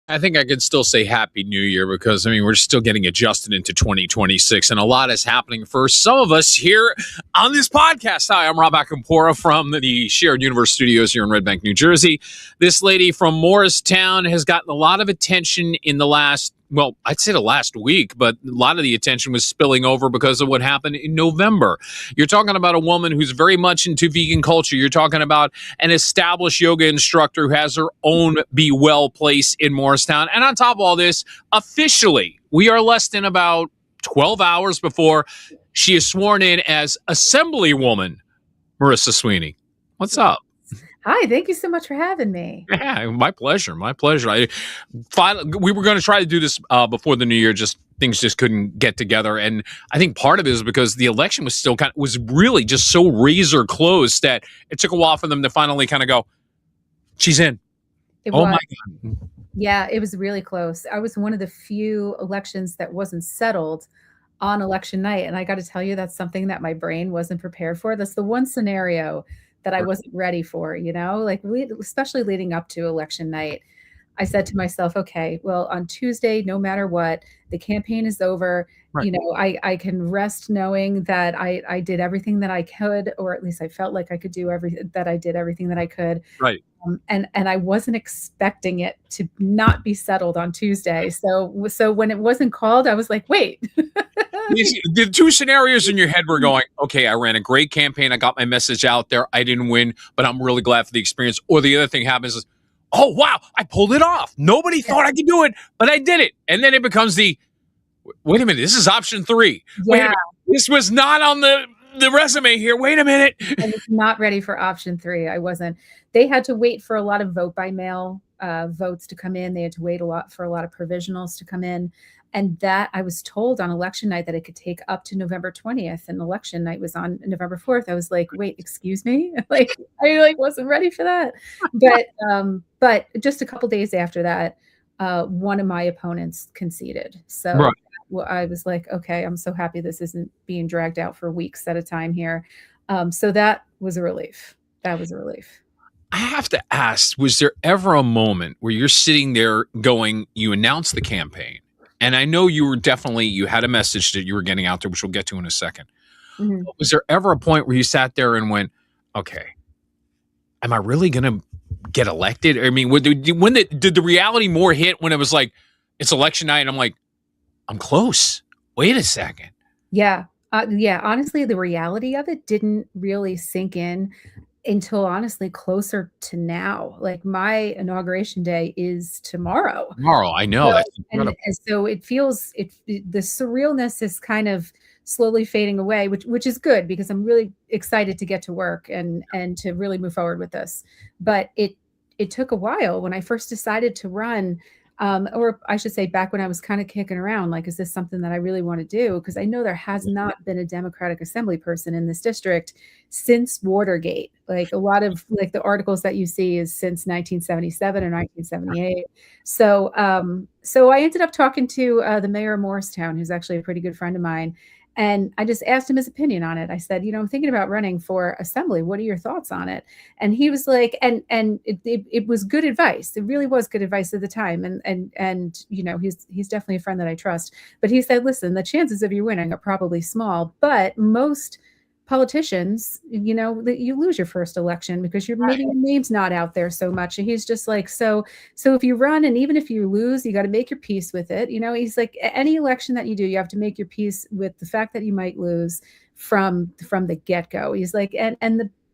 I think I could still say Happy New Year because, I mean, we're still getting adjusted into 2026 and a lot is happening for some of us here on this podcast. Hi, I'm Rob Acampora from the Shared Universe Studios here in Red Bank, New Jersey. This lady from Morristown has gotten a lot of attention in the last, well, I'd say the last week, but a lot of the attention was spilling over because of what happened in November. You're talking about a woman who's very much into vegan culture. You're talking about an established yoga instructor who has her own Be Well place in Morristown. And on top of all this, officially, we are less than about 12 hours before she is sworn in as Assemblywoman, Marisa Sweeney. What's up? Hi, thank you so much for having me. Yeah, my pleasure. My pleasure. We were going to try to do this before the new year, just things just couldn't get together. And I think part of it is because the election was still was really just so razor close that it took a while for them to finally kind of go, she's in. Oh my God. Yeah, it was really close. I was one of the few elections that wasn't settled on election night. And I got to tell you, that's something that my brain wasn't prepared for. That's the one scenario that I wasn't ready for, like especially leading up to election night. I said to myself, okay, well, on Tuesday, no matter what, the campaign is over. Right. I can rest knowing that I did everything that I could, or at least I felt like I could do that I did everything that I could. Right. And I wasn't expecting it to not be settled on Tuesday. So when it wasn't called, I was like, wait. The two scenarios in your head were going, okay, I ran a great campaign. I got my message out there. I didn't win, but I'm really glad for the experience. Or the other thing happens is, oh, wow, I pulled it off. Nobody thought I could do it, but I did it. And then it becomes wait a minute, this is option 3. Yeah. Wait a minute, this was not on the resume here. Wait a minute. I was not ready for option 3. I wasn't. They had to wait for a lot of vote by mail votes to come in. They had to wait for a lot of provisionals to come in. And that I was told on election night that it could take up to November 20th, and election night was on November 4th. I was like, wait, excuse me? I wasn't ready for that. But just a couple days after that, one of my opponents conceded. So right. I was like, okay, I'm so happy this isn't being dragged out for weeks at a time here. So that was a relief. That was a relief. I have to ask, was there ever a moment where you're sitting there going, you announced the campaign, and I know you had a message that you were getting out there, which we'll get to in a second. Mm-hmm. Was there ever a point where you sat there and went, okay, am I really going to get elected? I mean, did the reality more hit when it was like, it's election night and I'm like, I'm close. Wait a second. Yeah. Honestly, the reality of it didn't really sink in until honestly closer to now. Like my inauguration day is tomorrow. I know. So, and so it feels the surrealness is kind of slowly fading away, which is good because I'm really excited to get to work and to really move forward with this. But it took a while when I first decided to run. Or I should say back when I was kind of kicking around, like, is this something that I really want to do? Because I know there has not been a Democratic Assembly person in this district since Watergate. Like a lot of like the articles that you see is since 1977 or 1978. So I ended up talking to the mayor of Morristown, who's actually a pretty good friend of mine. And I just asked him his opinion on it. I said, I'm thinking about running for assembly. What are your thoughts on it? And he was like, and it was good advice. It really was good advice at the time. And he's definitely a friend that I trust. But he said, listen, the chances of you winning are probably small, but most politicians, that you lose your first election because maybe your name's not out there so much. And he's just like, so if you run and even if you lose, you got to make your peace with it. He's like, any election that you do, you have to make your peace with the fact that you might lose from the get-go. He's like, and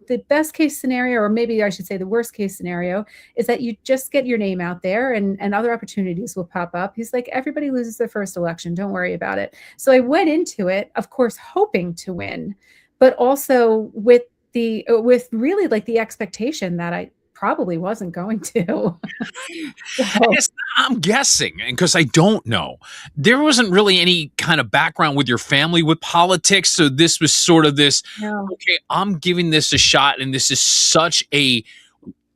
the best case scenario, or maybe I should say the worst case scenario, is that you just get your name out there and other opportunities will pop up. He's like, everybody loses their first election. Don't worry about it. So I went into it, of course, hoping to win, but also with really like the expectation that I probably wasn't going to. I'm guessing, and because I don't know, there wasn't really any kind of background with your family with politics. So this was sort of this, okay, I'm giving this a shot. And this is such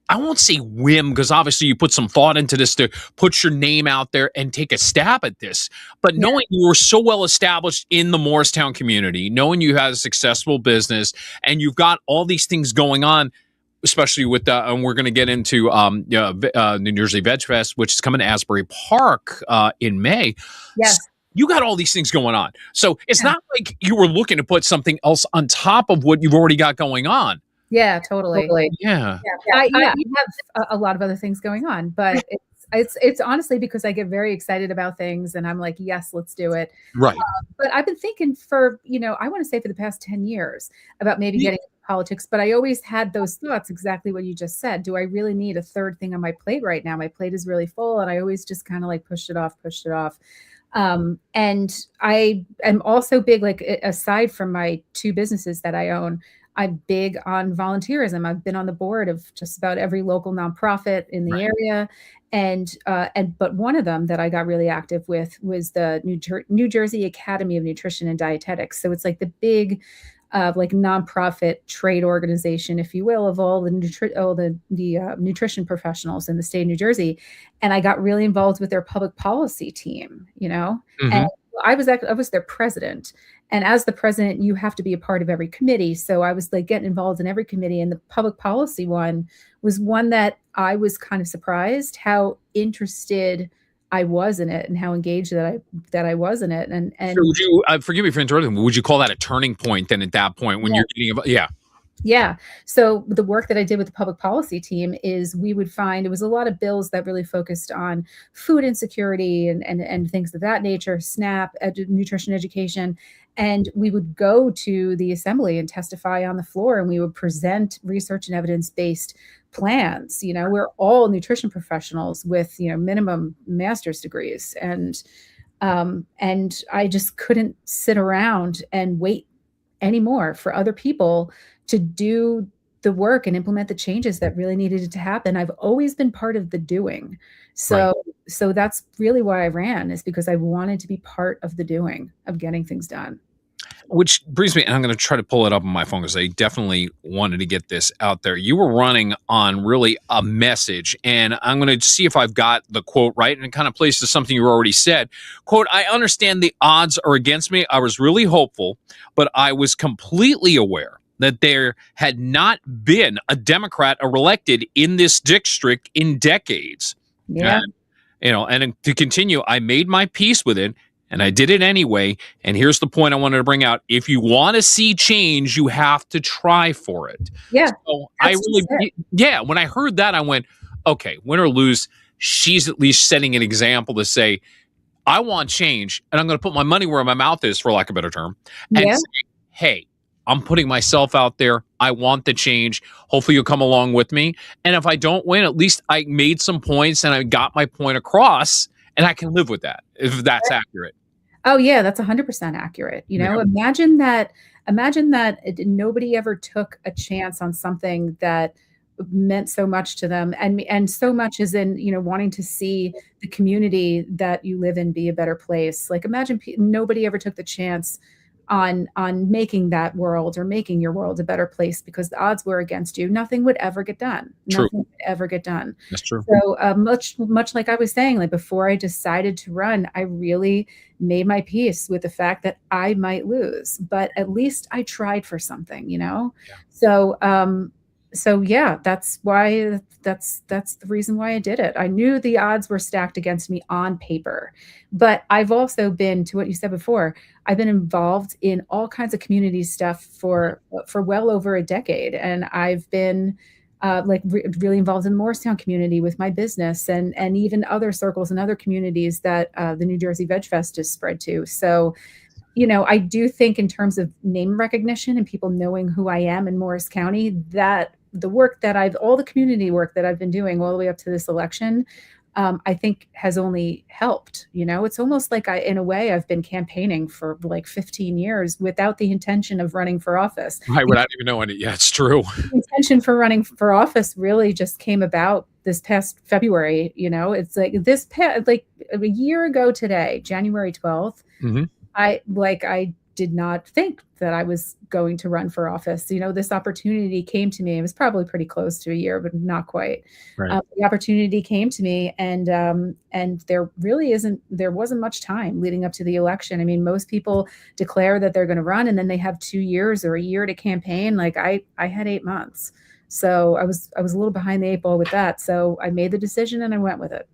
I won't say whim, because obviously you put some thought into this to put your name out there and take a stab at this. But knowing you were so well established in the Morristown community, knowing you had a successful business and you've got all these things going on, especially with and we're going to get into New Jersey Veg Fest, which is coming to Asbury Park in May. Yes. You got all these things going on. So it's not like you were looking to put something else on top of what you've already got going on. Yeah, totally. Yeah. I have a lot of other things going on, but it's honestly because I get very excited about things and I'm like, yes, let's do it. Right. But I've been thinking for, I want to say for the past 10 years about maybe getting into politics, but I always had those thoughts, exactly what you just said. Do I really need a third thing on my plate right now? My plate is really full. And I always just kind of like pushed it off. And I am also big, like aside from my 2 businesses that I own, I'm big on volunteerism. I've been on the board of just about every local nonprofit in the area. But one of them that I got really active with was the New Jersey Academy of Nutrition and Dietetics. So it's like the big like nonprofit trade organization, if you will, of all the nutrition professionals in the state of New Jersey. And I got really involved with their public policy team, and I was their president. And as the president, you have to be a part of every committee. So I was like getting involved in every committee. And the public policy one was one that I was kind of surprised how interested I was in it and how engaged that I was in it. And so would you, forgive me for interrupting, would you call that a turning point then at that point when you're getting about, Yeah. So the work that I did with the public policy team is we would find, it was a lot of bills that really focused on food insecurity and things of that nature, SNAP, nutrition education. And we would go to the assembly and testify on the floor, and we would present research and evidence-based plans. We're all nutrition professionals with, minimum master's degrees. And I just couldn't sit around and wait anymore for other people to do the work and implement the changes that really needed to happen. I've always been part of the doing. So that's really why I ran, is because I wanted to be part of the doing of getting things done. Which brings me, and I'm going to try to pull it up on my phone because I definitely wanted to get this out there. You were running on really a message, and I'm going to see if I've got the quote right, and it kind of plays to something you already said. Quote, "I understand the odds are against me. I was really hopeful, but I was completely aware that there had not been a Democrat elected in this district in decades." Yeah. And to continue, "I made my peace with it, and I did it anyway. And here's the point I wanted to bring out. If you want to see change, you have to try for it." Yeah. So when I heard that, I went, okay, win or lose, she's at least setting an example to say, I want change, and I'm going to put my money where my mouth is, for lack of a better term, and say, hey, I'm putting myself out there. I want the change. Hopefully you'll come along with me. And if I don't win, at least I made some points and I got my point across, and I can live with that, if that's accurate. Oh yeah, that's 100% accurate. Imagine that nobody ever took a chance on something that meant so much to them, and so much as in, wanting to see the community that you live in be a better place. Like imagine nobody ever took the chance on making that world or making your world a better place because the odds were against you. Nothing would ever get done. True. Nothing would ever get done. That's true. So much like I was saying, like before I decided to run, I really made my peace with the fact that I might lose, but at least I tried for something, Yeah. So yeah, that's the reason why I did it. I knew the odds were stacked against me on paper, but I've also been, to what you said before, I've been involved in all kinds of community stuff for well over a decade. And I've been really involved in the Morristown community with my business and even other circles and other communities that the New Jersey Veg Fest is spread to. So, I do think in terms of name recognition and people knowing who I am in Morris County, that the work all the community work that I've been doing all the way up to this election, I think has only helped. It's almost like in a way, I've been campaigning for like 15 years without the intention of running for office. Right, without even knowing it. Yeah, it's true. The intention for running for office really just came about this past February. It's like like a year ago today, January 12th. Mm-hmm. I did not think that I was going to run for office. This opportunity came to me. It was probably pretty close to a year, but not quite. Right. The opportunity came to me, and there wasn't much time leading up to the election. I mean, most people declare that they're going to run, and then they have 2 years or a year to campaign. Like I had 8 months. So I was a little behind the 8 ball with that. So I made the decision and I went with it.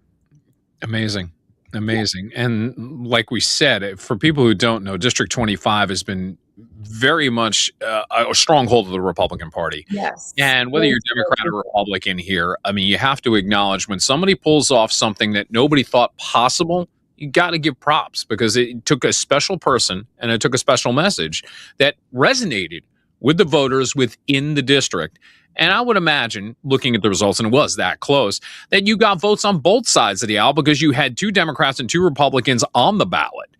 Amazing. Amazing. And like we said, for people who don't know, District 25 has been very much a stronghold of the Republican Party. Yes. And whether you're Democrat or Republican here, I mean, you have to acknowledge when somebody pulls off something that nobody thought possible, you got to give props, because it took a special person and it took a special message that resonated with the voters within the district. And I would imagine, looking at the results, and it was that close, that you got votes on both sides of the aisle, because you had 2 Democrats and 2 Republicans on the ballot.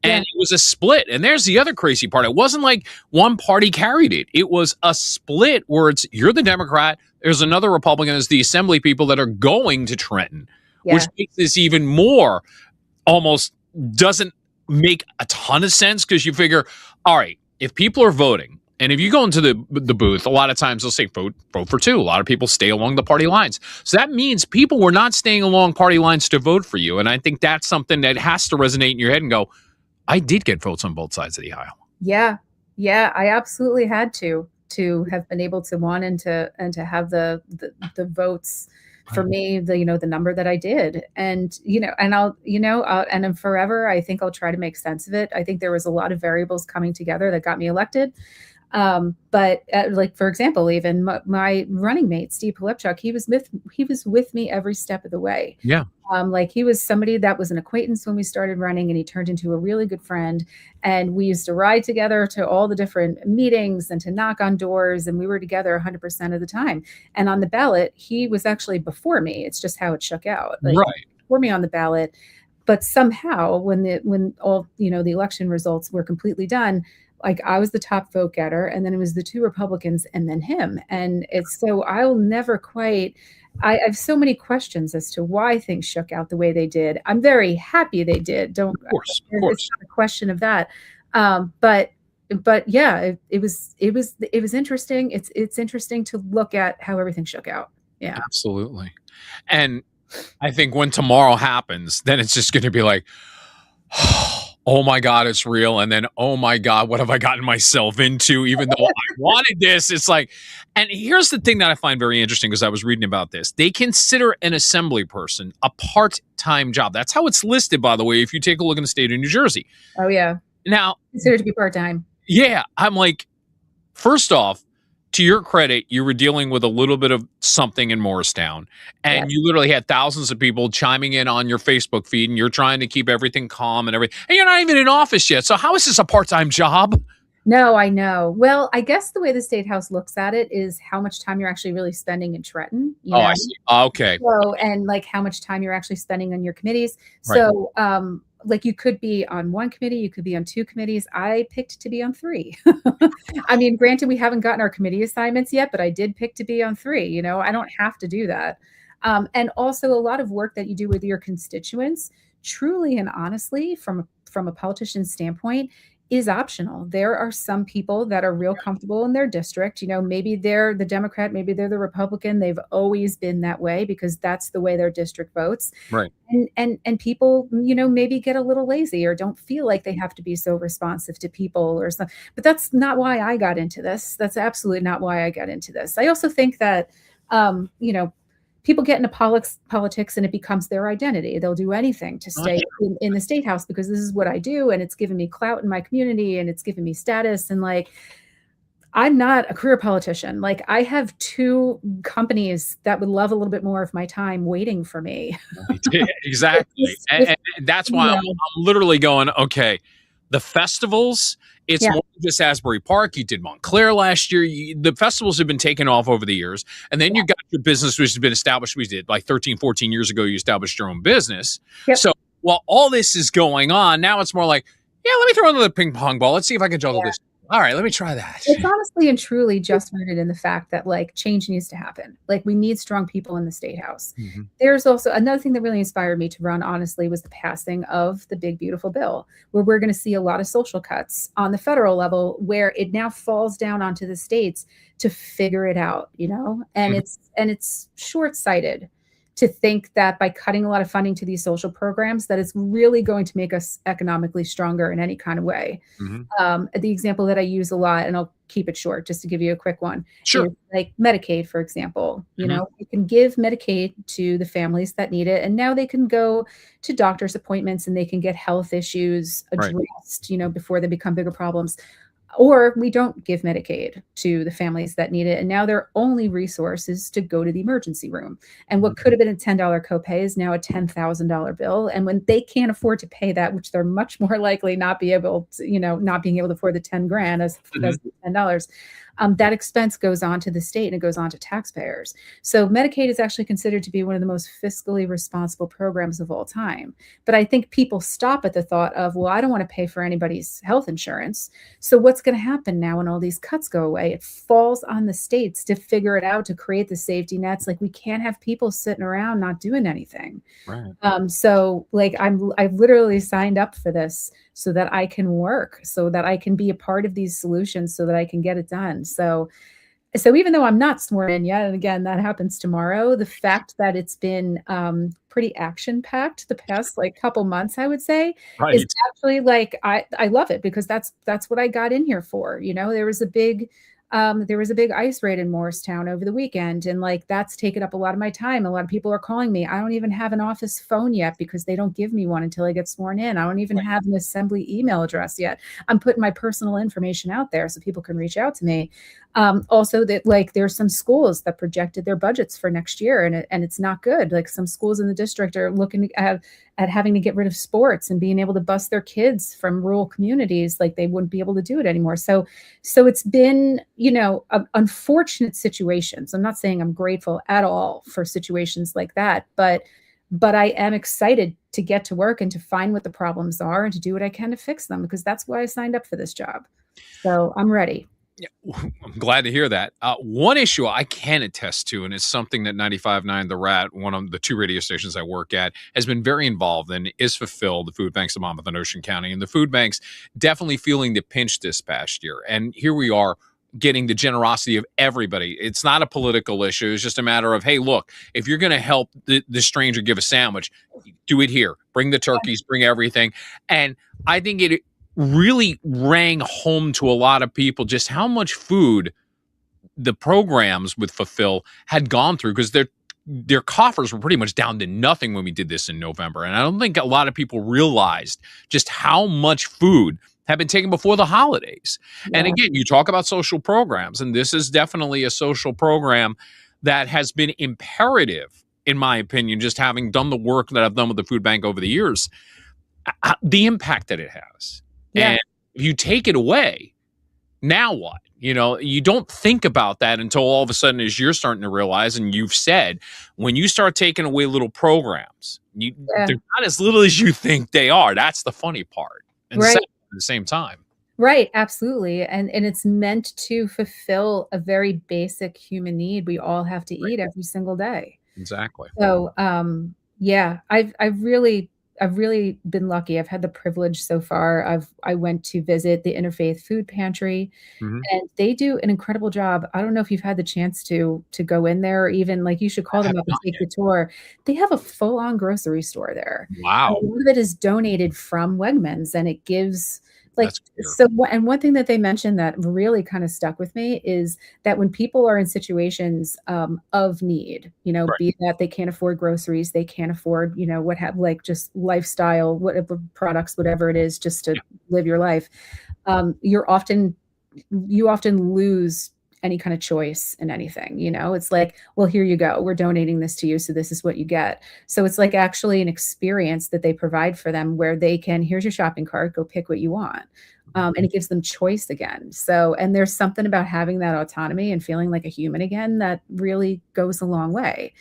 And it was a split. And there's the other crazy part. It wasn't like one party carried it. It was a split where it's, you're the Democrat, there's another Republican, there's the Assembly people that are going to Trenton, which makes this even more, almost doesn't make a ton of sense, because you figure, all right, if people are voting, and if you go into the booth, a lot of times they'll say vote for 2. A lot of people stay along the party lines. So that means people were not staying along party lines to vote for you. And I think that's something that has to resonate in your head and go, I did get votes on both sides of the aisle. Yeah. Yeah. I absolutely had to have been able to and to have the votes for me, the number that I did. And, and forever, I think I'll try to make sense of it. I think there was a lot of variables coming together that got me elected. But like, for example, even my running mate, Steve Polepchuk, he was with me every step of the way. Yeah. Like, he was somebody that was an acquaintance when we started running, and he turned into a really good friend. And we used to ride together to all the different meetings and to knock on doors. And we were together 100% of the time. And on the ballot, he was actually before me. It's just how it shook out. Like, right. Before me on the ballot. But somehow when all, the election results were completely done, like, I was the top vote getter, and then it was the 2 Republicans and then him. And it's so I'll never quite, I have so many questions as to why things shook out the way they did. I'm very happy they did. Of course. It's not a question of that. But yeah, it was interesting. It's interesting to look at how everything shook out. Yeah, absolutely. And I think when tomorrow happens, then it's just going to be like, oh my God, it's real. And then, oh my God, what have I gotten myself into? Even though I wanted this, it's like, and here's the thing that I find very interesting, because I was reading about this. They consider an assembly person a part-time job. That's how it's listed, by the way, if you take a look in the state of New Jersey. Oh, yeah. Now, considered to be part-time. Yeah. I'm like, first off, to your credit, you were dealing with a little bit of something in Morristown, and you literally had thousands of people chiming in on your Facebook feed, and you're trying to keep everything calm and everything. And you're not even in office yet. So how is this a part-time job? No, I know. Well, I guess the way the State House looks at it is how much time you're actually really spending in Trenton. I see. Okay. So, and like how much time you're actually spending on your committees. Right. So, like, you could be on 1 committee, you could be on 2 committees. I picked to be on 3. I mean, granted, we haven't gotten our committee assignments yet, but I did pick to be on 3. I don't have to do that. And also a lot of work that you do with your constituents, truly and honestly, from a politician's standpoint, is optional. There are some people that are real comfortable in their district. Maybe they're the Democrat, maybe they're the Republican. They've always been that way because that's the way their district votes. Right. And people, maybe get a little lazy or don't feel like they have to be so responsive to people or something. But that's not why I got into this. That's absolutely not why I got into this. I also think that, people get into politics and it becomes their identity. They'll do anything to stay in the State House because this is what I do. And it's given me clout in my community and it's given me status. And like, I'm not a career politician. Like, I have 2 companies that would love a little bit more of my time waiting for me. Exactly. and that's why I'm literally going, okay, the festivals, it's more than just Asbury Park. You did Montclair last year. The festivals have been taken off over the years. And then you got your business, which has been established. We did like 13, 14 years ago, you established your own business. Yep. So while all this is going on, now it's more like, let me throw another ping pong ball. Let's see if I can juggle this. All right, let me try that. It's honestly and truly just rooted in the fact that, like, change needs to happen. Like, we need strong people in the State House. Mm-hmm. There's also another thing that really inspired me to run, honestly, was the passing of the big, beautiful bill, where we're going to see a lot of social cuts on the federal level, where it now falls down onto the states to figure it out, and it's short-sighted. to think that by cutting a lot of funding to these social programs, that it's really going to make us economically stronger in any kind of way. The example that I use a lot, and I'll keep it short just to give you a quick one, Sure. is like Medicaid, for example. You know, you can give Medicaid to the families that need it, and now they can go to doctor's appointments and they can get health issues addressed, you know, before they become bigger problems. Or we don't give Medicaid to the families that need it, and now their only resource is to go to the emergency room. And what could have been a $10 copay is now a $10,000 bill. And when they can't afford to pay that, which they're much more likely not be able to, you know, not being able to afford the 10 grand as the $10, that expense goes on to the state and it goes on to taxpayers. So Medicaid is actually considered to be one of the most fiscally responsible programs of all time. But I think people stop at the thought of, well, I don't want to pay for anybody's health insurance. So what's going to happen now when all these cuts go away? It falls on the states to figure it out, to create the safety nets. Like, we can't have people sitting around not doing anything. So like I've literally signed up for this so that I can work, so that I can be a part of these solutions, so that I can get it done. So even though I'm not sworn in yet, and again, that happens tomorrow, the fact that it's been pretty action-packed the past like couple months, I would say, is actually like, I love it, because that's what I got in here for. You know, there was a big ice raid in Morristown over the weekend, and like that's taken up a lot of my time. A lot of people are calling me. I don't even have an office phone yet because they don't give me one until I get sworn in. I don't even have an assembly email address yet. I'm putting my personal information out there so people can reach out to me. Also, that like there's some schools that projected their budgets for next year, and it's not good. Like, some schools in the district are looking at having to get rid of sports and being able to bus their kids from rural communities. Like, they wouldn't be able to do it anymore. So it's been, you know, unfortunate situations. I'm not saying I'm grateful at all for situations like that, but I am excited to get to work and to find what the problems are and to do what I can to fix them, because that's why I signed up for this job. So I'm ready. Yeah, I'm glad to hear that. One issue I can attest to, and it's something that 95.9 The Rat, one of the two radio stations I work at, has been very involved in, is Fulfill, the food banks of Monmouth and Ocean County. And the food banks definitely feeling the pinch this past year. And here we are, getting the generosity of everybody. It's not a political issue. It's just a matter of, hey, look, if you're going to help the stranger give a sandwich, do it here. Bring the turkeys, bring everything. And I think it really rang home to a lot of people just how much food the programs with Fulfill had gone through, because their coffers were pretty much down to nothing when we did this in November. And I don't think a lot of people realized just how much food had been taken before the holidays. And again, you talk about social programs, and this is definitely a social program that has been imperative, in my opinion, just having done the work that I've done with the food bank over the years, the impact that it has. And if you take it away, now what? You know, you don't think about that until all of a sudden, as you're starting to realize, and you've said, when you start taking away little programs, they're not as little as you think they are. That's the funny part. And sad at the same time. Right, absolutely. And it's meant to fulfill a very basic human need we all have to eat every single day. Exactly. So, I've really been lucky. I've had the privilege so far. I went to visit the Interfaith Food Pantry, and they do an incredible job. I don't know if you've had the chance to go in there, or even like you should call them up and take the tour. They have a full-on grocery store there. Wow. And a lot of it is donated from Wegmans, and it gives like, so, and one thing that they mentioned that really kind of stuck with me is that when people are in situations of need, you know, be that they can't afford groceries, they can't afford, you know, like just lifestyle, whatever products, whatever it is, just to live your life, you often lose any kind of choice in anything. You know, it's like, well, here you go. We're donating this to you, so this is what you get. So it's like actually an experience that they provide for them where they can, here's your shopping cart, go pick what you want. And it gives them choice again. So, and there's something about having that autonomy and feeling like a human again that really goes a long way.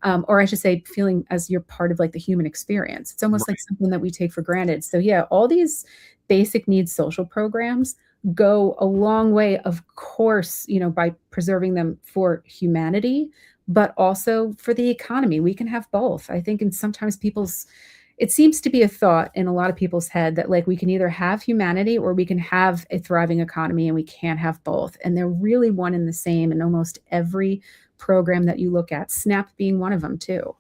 Or I should say, feeling as you're part of like the human experience. It's almost like something that we take for granted. So yeah, all these basic needs social programs go a long way, of course, you know, by preserving them for humanity, but also for the economy. We can have both. I think, and sometimes it seems to be a thought in a lot of people's head that like we can either have humanity or we can have a thriving economy, and we can't have both. And they're really one and the same in almost every program that you look at, SNAP being one of them too.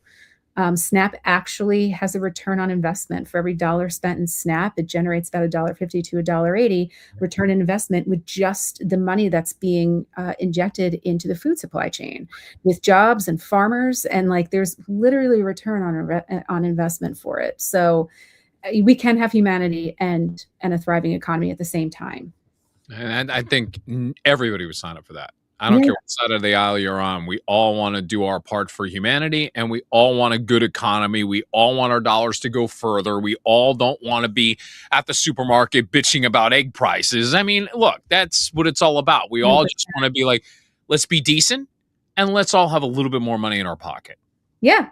SNAP actually has a return on investment. For every dollar spent in SNAP, it generates about $1.50 to $1.80 return on investment with just the money that's being injected into the food supply chain, with jobs and farmers, and like there's literally a return on investment for it. So we can have humanity and a thriving economy at the same time. And I think everybody would sign up for that. I don't care what side of the aisle you're on. We all want to do our part for humanity, and we all want a good economy. We all want our dollars to go further. We all don't want to be at the supermarket bitching about egg prices. I mean, look, that's what it's all about. We all just want to be like, let's be decent, and let's all have a little bit more money in our pocket. Yeah,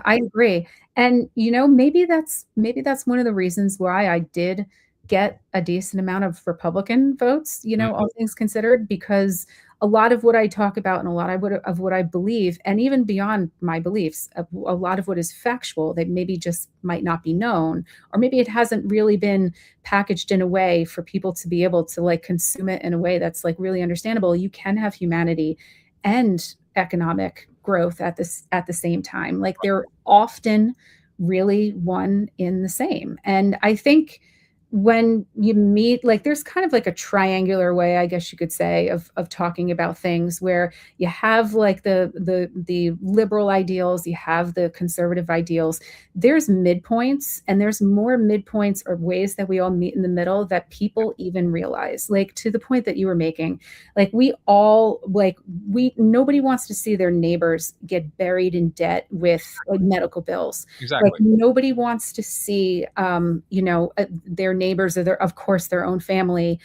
I agree. And maybe that's one of the reasons why I did get a decent amount of Republican votes, all things considered, because a lot of what I talk about and a lot of what I believe, and even beyond my beliefs, a lot of what is factual that maybe just might not be known, or maybe it hasn't really been packaged in a way for people to be able to like consume it in a way that's like really understandable. You can have humanity and economic growth at the same time. Like they're often really one in the same. And I think when you meet, like there's kind of like a triangular way, I guess you could say, of talking about things, where you have like the liberal ideals, you have the conservative ideals. There's midpoints, and there's more midpoints or ways that we all meet in the middle that people even realize. Like to the point that you were making, like nobody wants to see their neighbors get buried in debt with like medical bills. Exactly. Like nobody wants to see their neighbors or of course their own family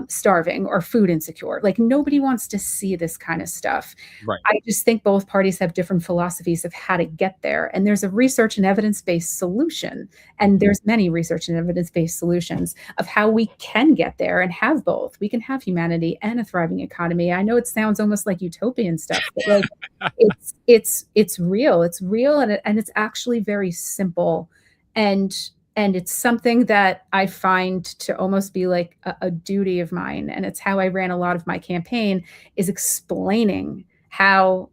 starving or food insecure. Like nobody wants to see this kind of stuff. Right. I just think both parties have different philosophies of how to get there. And there's a research and evidence-based solution. And there's many research and evidence-based solutions of how we can get there and have both. We can have humanity and a thriving economy. I know it sounds almost like utopian stuff, but like it's real. It's real, and it's actually very simple. And it's something that I find to almost be like a duty of mine. And it's how I ran a lot of my campaign, is explaining how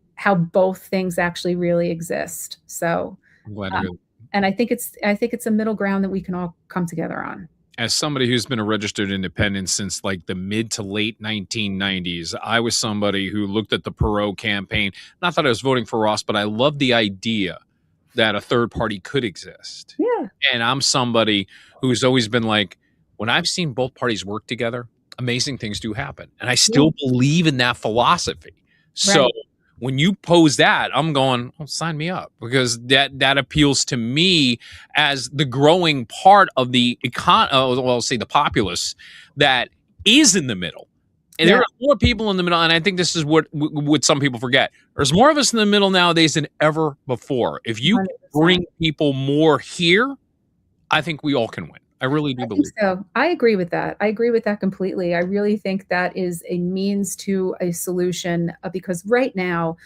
both things actually really exist. So, and I think it's a middle ground that we can all come together on. As somebody who's been a registered independent since like the mid to late 1990s, I was somebody who looked at the Perot campaign. Not that I was voting for Ross, but I loved the idea that a third party could exist. Yeah. And I'm somebody who's always been like, when I've seen both parties work together, amazing things do happen. And I still believe in that philosophy. So when you pose that, I'm going, oh, sign me up, because that appeals to me as the growing part of the I'll say the populace that is in the middle. And there are more people in the middle, and I think this is what some people forget. There's more of us in the middle nowadays than ever before. If you 100%. Bring people more here, I think we all can win. I really do believe so. I agree with that. I agree with that completely. I really think that is a means to a solution, because right now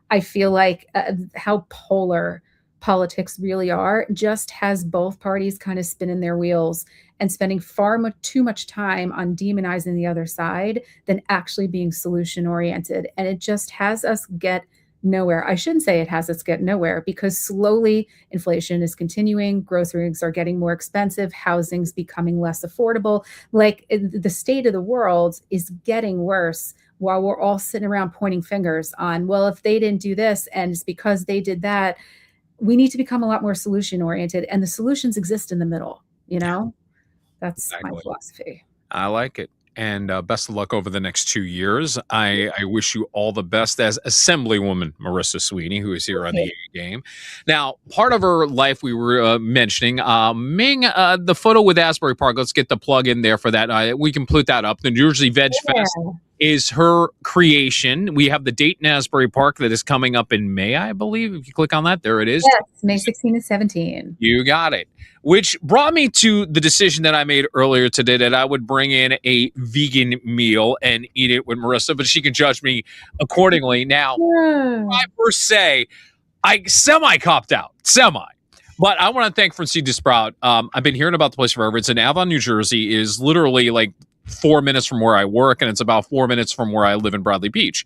I feel like how polar politics really are just has both parties kind of spinning their wheels and spending too much time on demonizing the other side than actually being solution oriented. And it just has us get nowhere. I shouldn't say it has us get nowhere, because slowly inflation is continuing. Groceries are getting more expensive. Housing's becoming less affordable. Like the state of the world is getting worse, while we're all sitting around pointing fingers on, well, if they didn't do this and it's because they did that. We need to become a lot more solution oriented, and the solutions exist in the middle. That's my philosophy. I like it. And best of luck over the next 2 years. I wish you all the best as Assemblywoman Marisa Sweeney, who is here on the game. Now, part of her life we were mentioning, Ming, the photo with Asbury Park, let's get the plug in there for that. We can put that up. The New Jersey Veg Fest is her creation. We have the date in Asbury Park that is coming up in May, I believe. If you click on that, there it is. Yes, May 16 and 17. You got it. Which brought me to the decision that I made earlier today that I would bring in a vegan meal and eat it with Marisa, but she can judge me accordingly. Now, I first say I semi-copped out. But I want to thank Francine Desprout. I've been hearing about the place forever. It's in Avon, New Jersey. Is literally like 4 minutes from where I work, and it's about 4 minutes from where I live in Bradley Beach.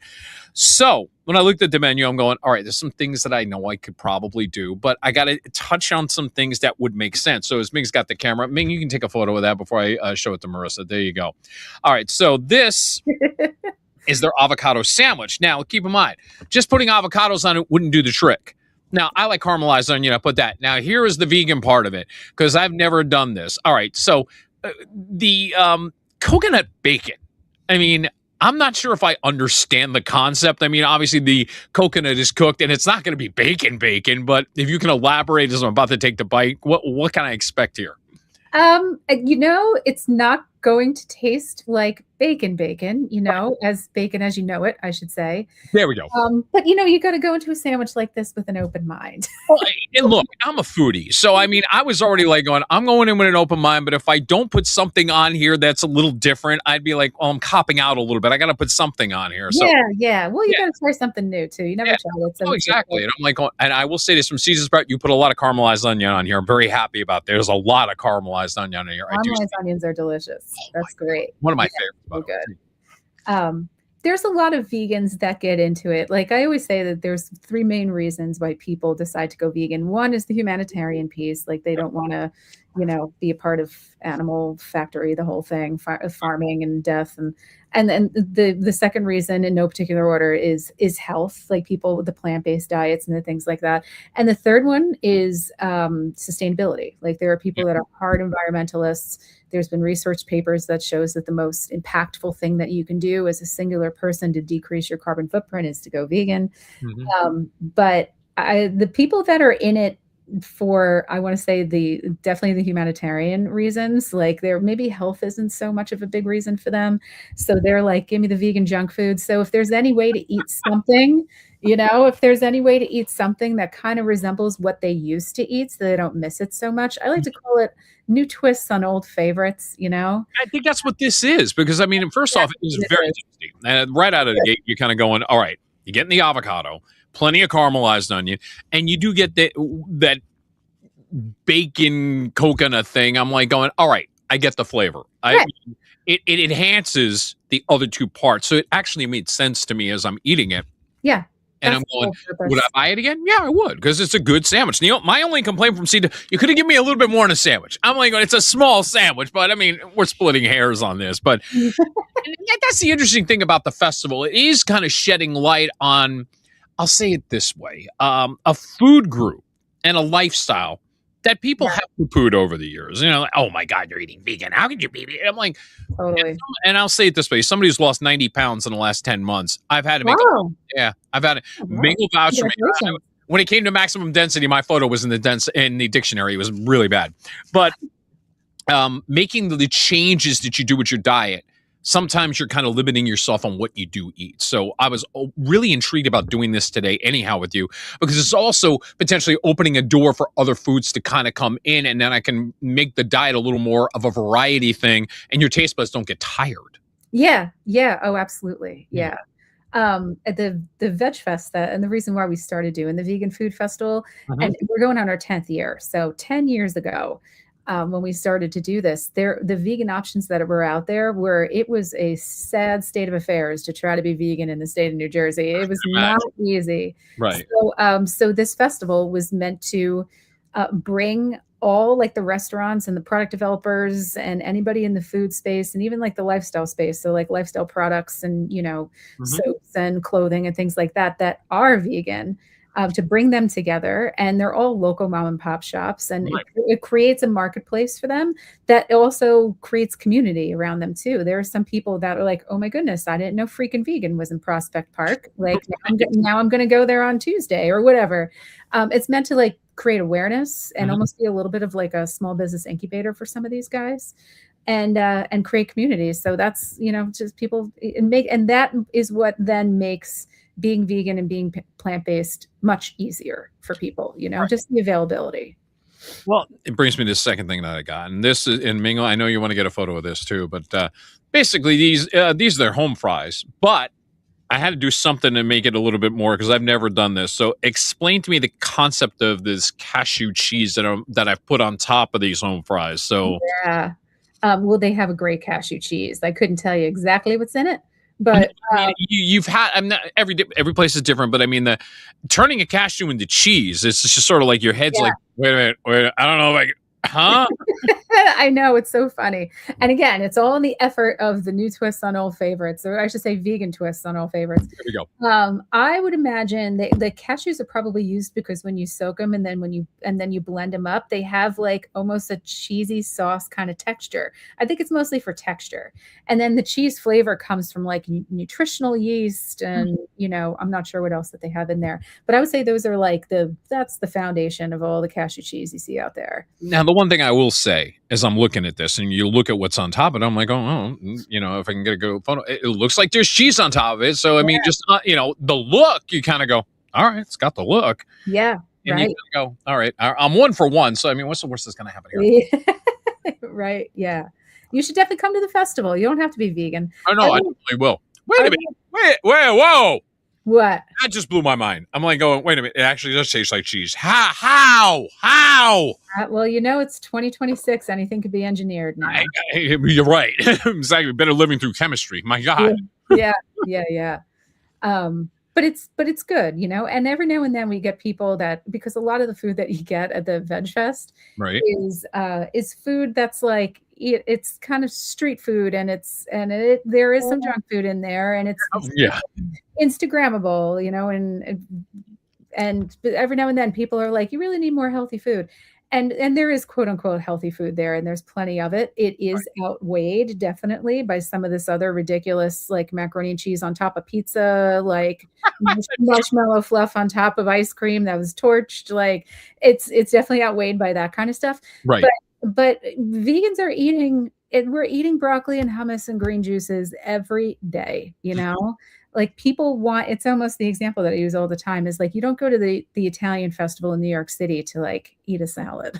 So when I looked at the menu, I'm going, all right, there's some things that I know I could probably do, but I got to touch on some things that would make sense. So as Ming's got the camera, Ming, you can take a photo of that before I show it to Marissa. There you go. All right, so this is their avocado sandwich. Now, keep in mind, just putting avocados on it wouldn't do the trick. Now, I like caramelized onion. I put that. Now, here is the vegan part of it, because I've never done this. All right, so the coconut bacon. I mean, I'm not sure if I understand the concept. I mean, obviously the coconut is cooked and it's not going to be bacon, but if you can elaborate as I'm about to take the bite, what can I expect here? It's not going to taste like bacon, as bacon as you know it, I should say. There we go. But you got to go into a sandwich like this with an open mind. And look, I'm a foodie. So, I mean, I was already like I'm going in with an open mind, but if I don't put something on here that's a little different, I'd be like, I'm copping out a little bit. I got to put something on here. So, yeah. Well, you got to try something new too. You never tried it. So exactly. And I'm like, and I will say this from Caesar Sprout, you put a lot of caramelized onion on here. I'm very happy about that. There's a lot of caramelized onion on here. Caramelized onions are delicious. That's great. One of my favorites. So good. There's a lot of vegans that get into it. Like I always say that there's 3 main reasons why people decide to go vegan. One is the humanitarian piece. Like they don't want to, be a part of animal factory, the whole thing, farming and death. And then the second reason in no particular order is health, like people with the plant-based diets and the things like that. And the third one is sustainability. Like there are people that are hard environmentalists. There's been research papers that shows that the most impactful thing that you can do as a singular person to decrease your carbon footprint is to go vegan. Mm-hmm. But the people that are in it for, I want to say definitely the humanitarian reasons, like maybe health isn't so much of a big reason for them. So they're like, give me the vegan junk food. So if there's any way to eat something, if there's any way to eat something that kind of resembles what they used to eat so they don't miss it so much, I like to call it new twists on old favorites, I think that's what this is, because I mean, first off, it was very tasty. And right out of the gate, you're kind of going, all right, you're getting the avocado, plenty of caramelized onion, and you do get that bacon coconut thing. I'm like going, all right, I get the flavor. It enhances the other two parts. So it actually made sense to me as I'm eating it. Yeah. And I'm going, would I buy it again? Yeah, I would, because it's a good sandwich. My only complaint from Cedar, you could have given me a little bit more in a sandwich. I'm like, it's a small sandwich, but I mean, we're splitting hairs on this. But that's the interesting thing about the festival. It is kind of shedding light on, I'll say it this way, a food group and a lifestyle that people have poo-pooed over the years. Like, oh my God, you're eating vegan. How could you be vegan? I'm like, totally. And I'll say it this way. Somebody who's lost 90 pounds in the last 10 months, I've had to make I've had it. Mingle vouch for me. When it came to maximum density, my photo was in the dictionary. It was really bad. But making the changes that you do with your diet, sometimes you're kind of limiting yourself on what you do eat. So I was really intrigued about doing this today anyhow with you, because it's also potentially opening a door for other foods to kind of come in, and then I can make the diet a little more of a variety thing, and your taste buds don't get tired. Yeah. Oh, absolutely. Yeah. At the Veg Fest, and the reason why we started doing the Vegan Food Festival, and we're going on our 10th year. So 10 years ago, when we started to do this, the vegan options that were out there it was a sad state of affairs to try to be vegan in the state of New Jersey. It was not easy. Right. So this festival was meant to bring all like the restaurants and the product developers and anybody in the food space and even like the lifestyle space. So like lifestyle products and, soaps and clothing and things like that are vegan. To bring them together, and they're all local mom and pop shops, and it creates a marketplace for them that also creates community around them too. There are some people that are like, oh my goodness, I didn't know freaking vegan was in Prospect Park. Like now I'm going to go there on Tuesday or whatever. It's meant to like create awareness and almost be a little bit of like a small business incubator for some of these guys. And create communities. So that's, just people and that is what then makes being vegan and being plant-based much easier for people, just the availability. Well, it brings me to the second thing that I got. And this is in Mingle. I know you want to get a photo of this too, but basically these are their home fries, but I had to do something to make it a little bit more because I've never done this. So explain to me the concept of this cashew cheese that I've put on top of these home fries. So yeah. Well, they have a great cashew cheese. I couldn't tell you exactly what's in it, but I mean, you've had. I'm not every place is different, but I mean the turning a cashew into cheese. It's just sort of like your head's yeah. like, wait a minute, wait. I don't know, like, huh? I know, it's so funny. And again, it's all in the effort of the new twists on old favorites, or I should say vegan twists on old favorites. There we go. I would imagine the cashews are probably used because when you soak them and then you blend them up, they have like almost a cheesy sauce kind of texture. I think it's mostly for texture. And then the cheese flavor comes from like nutritional yeast and, I'm not sure what else that they have in there. But I would say those are like that's the foundation of all the cashew cheese you see out there. Now, the one thing I will say as I'm looking at this and you look at what's on top of it, I'm like, if I can get a good photo, it looks like there's cheese on top of it. So, I mean, just, the look, you kind of go, all right, it's got the look. Yeah. And right. you go, all right, I'm 1 for 1. So, I mean, what's the worst that's going to happen here? Right. Yeah. You should definitely come to the festival. You don't have to be vegan. Oh, no, I definitely will. Wait a minute. Wait, whoa. What? That just blew my mind. I'm like going, wait a minute. It actually does taste like cheese. How? Well, it's 2026. Anything could be engineered now. You're right. Exactly. Better living through chemistry. My God. Yeah. But it's good, and every now and then we get people because a lot of the food that you get at the Veg Fest is food that's like, it's kind of street food and there is some junk food in there and it's Instagrammable, and every now and then people are like, you really need more healthy food. And there is quote unquote healthy food there, and there's plenty of it. It is outweighed definitely by some of this other ridiculous like macaroni and cheese on top of pizza, like marshmallow fluff on top of ice cream that was torched. Like it's definitely outweighed by that kind of stuff. Right. But vegans are we're eating broccoli and hummus and green juices every day, like people it's almost the example that I use all the time is like, you don't go to the Italian festival in New York City to like eat a salad.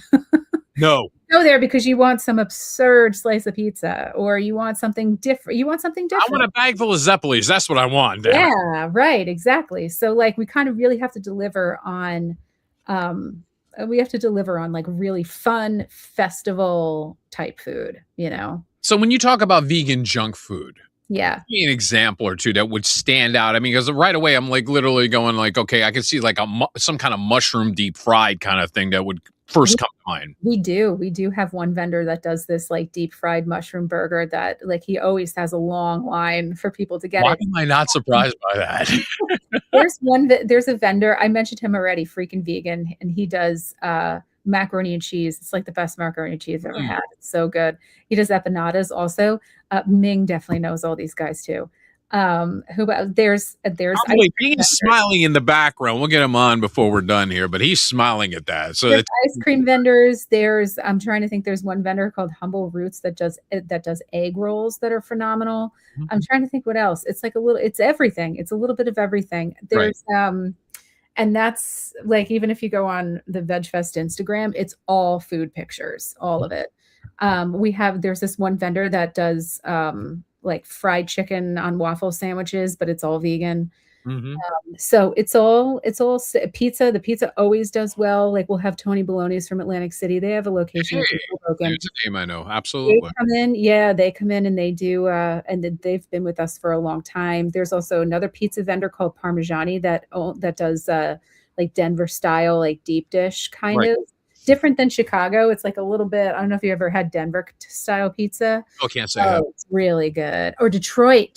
No. Go there because you want some absurd slice of pizza or you want something different. I want a bag full of Zeppelis. That's what I want. Yeah, right. Exactly. So like we kind of really have to deliver on like really fun festival type food, So when you talk about vegan junk food, yeah, give me an example or two that would stand out. I mean, because right away I'm like literally going like, okay, I can see like some kind of mushroom deep fried kind of thing that would first come to mind. We do have one vendor that does this like deep fried mushroom burger that like he always has a long line for people to get it. Why am I not surprised by that? There's a vendor, I mentioned him already, freaking vegan, and he does macaroni and cheese. It's like the best macaroni and cheese I've ever had. It's so good. He does empanadas also. Ming definitely knows all these guys too. There's he's smiling in the background. We'll get him on before we're done here, but he's smiling at that. So there's ice cream vendors. I'm trying to think. There's one vendor called Humble Roots that does egg rolls that are phenomenal. Mm-hmm. I'm trying to think what else. It's like it's everything. It's a little bit of everything. There's and that's like, even if you go on the Veg Fest Instagram, it's all food pictures, all of it. There's this one vendor that does like fried chicken on waffle sandwiches, but it's all vegan. Mm-hmm. So it's all pizza. The pizza always does well. Like we'll have Tony Baloney's from Atlantic City. They have a location. It's a name I know. Absolutely. They come in and they do, and they've been with us for a long time. There's also another pizza vendor called Parmigiani that does like Denver style, like deep dish kind of. Different than Chicago. It's like a little bit, I don't know if you ever had Denver style pizza. Oh, can't say that. It's really good. Or Detroit.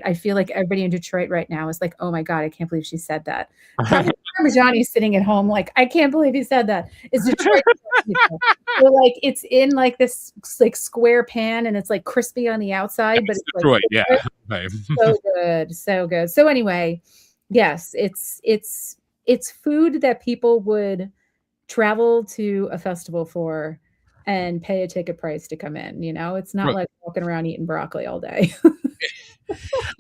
I feel like everybody in Detroit right now is like, oh my God, I can't believe she said that. Parmigiani's sitting at home like, I can't believe he said that. It's Detroit. So like it's in like this like square pan and it's like crispy on the outside, but it's Detroit, like, so good. So anyway, yes, it's food that people would travel to a festival for and pay a ticket price to come in. It's not like walking around eating broccoli all day.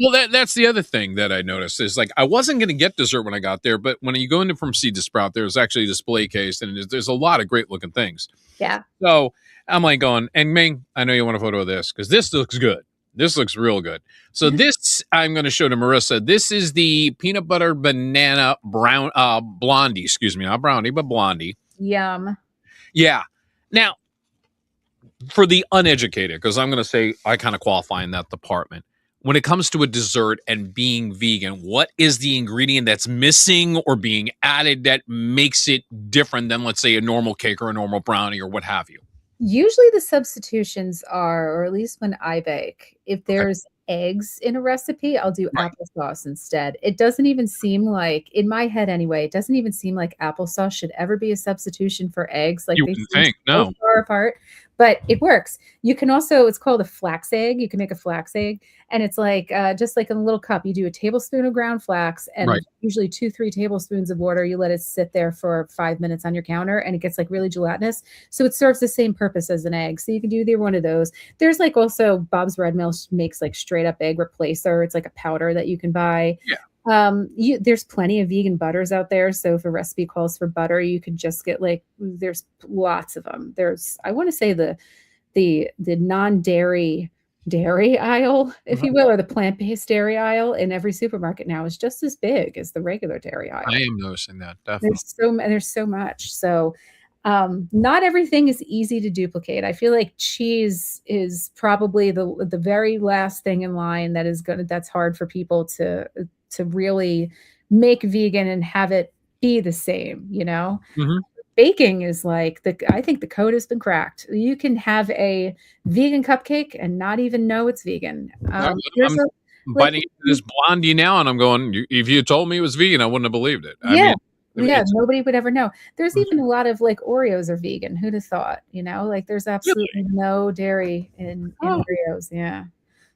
Well, that's the other thing that I noticed is like I wasn't going to get dessert when I got there, but when you go into From Seed to Sprout, there's actually a display case and there's a lot of great looking things. Yeah. So I'm like going, and Ming, I know you want a photo of this because this looks good. This looks real good. So this I'm going to show to Marissa. This is the peanut butter banana blondie. Excuse me, not brownie, but blondie. Yum. Yeah. Now, for the uneducated, because I'm going to say I kind of qualify in that department. When it comes to a dessert and being vegan, what is the ingredient that's missing or being added that makes it different than, let's say, a normal cake or a normal brownie or what have you? Usually the substitutions are, or at least when I bake, if Okay. there's eggs in a recipe, I'll do Right. applesauce instead. It doesn't even seem like, in my head anyway, it doesn't even seem like applesauce should ever be a substitution for eggs. Like You they wouldn't seem think, so no. far apart, but it works. You can also, it's called a flax egg. You can make a flax egg, and it's like just like in a little cup. You do a tablespoon of ground flax Right. and usually 2, 3 tablespoons of water. You let it sit there for 5 minutes on your counter, and it gets like really gelatinous. So it serves the same purpose as an egg. So you can do either one of those. There's like also Bob's Red Mill makes like straight up egg replacer. It's like a powder that you can buy. Yeah. There's plenty of vegan butters out there. So if a recipe calls for butter, you could just get like, there's lots of them. There's, I want to say the non-dairy dairy aisle, if you will, or the plant-based dairy aisle in every supermarket now is just as big as the regular dairy aisle. I am noticing that, definitely. There's so much. So not everything is easy to duplicate. I feel like cheese is probably the very last thing in line that is that's hard for people to really make vegan and have it be the same, you know? Mhm. Baking is like I think the code has been cracked. You can have a vegan cupcake and not even know it's vegan. There's I'm a like biting into this blondie now, and I'm going, if you told me it was vegan, I wouldn't have believed it. I yeah. mean, Yeah, it's nobody would ever know. There's even a lot of like Oreos are vegan. Who'd have thought, you know? Like there's really, absolutely no dairy in oh, Oreos. Yeah.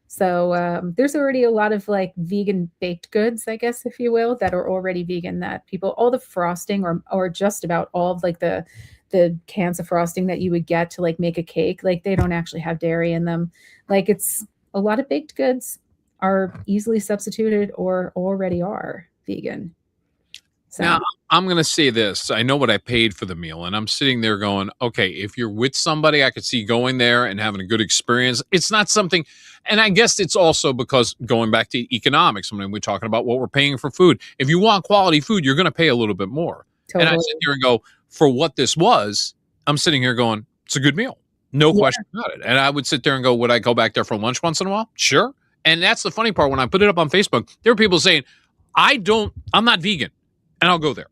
So there's already a lot of like vegan baked goods, I guess, if you will, that are already vegan that people all the frosting or just about all of like the cans of frosting that you would get to like make a cake, like they don't actually have dairy in them. Like it's a lot of baked goods are easily substituted or already are vegan. now So I'm going to say this. I know what I paid for the meal, and I'm sitting there going, okay, if you're with somebody, I could see going there and having a good experience. It's not something, and I guess it's also because going back to economics, when we're talking about what we're paying for food, if you want quality food, you're going to pay a little bit more. And I totally. sit here and go, for what this was, I'm sitting here going, it's a good meal. No Yeah. question about it. And I would sit there and go, would I go back there for lunch once in a while? Sure. And that's the funny part. When I put it up on Facebook, there were people saying, I'm not vegan, and I'll go there.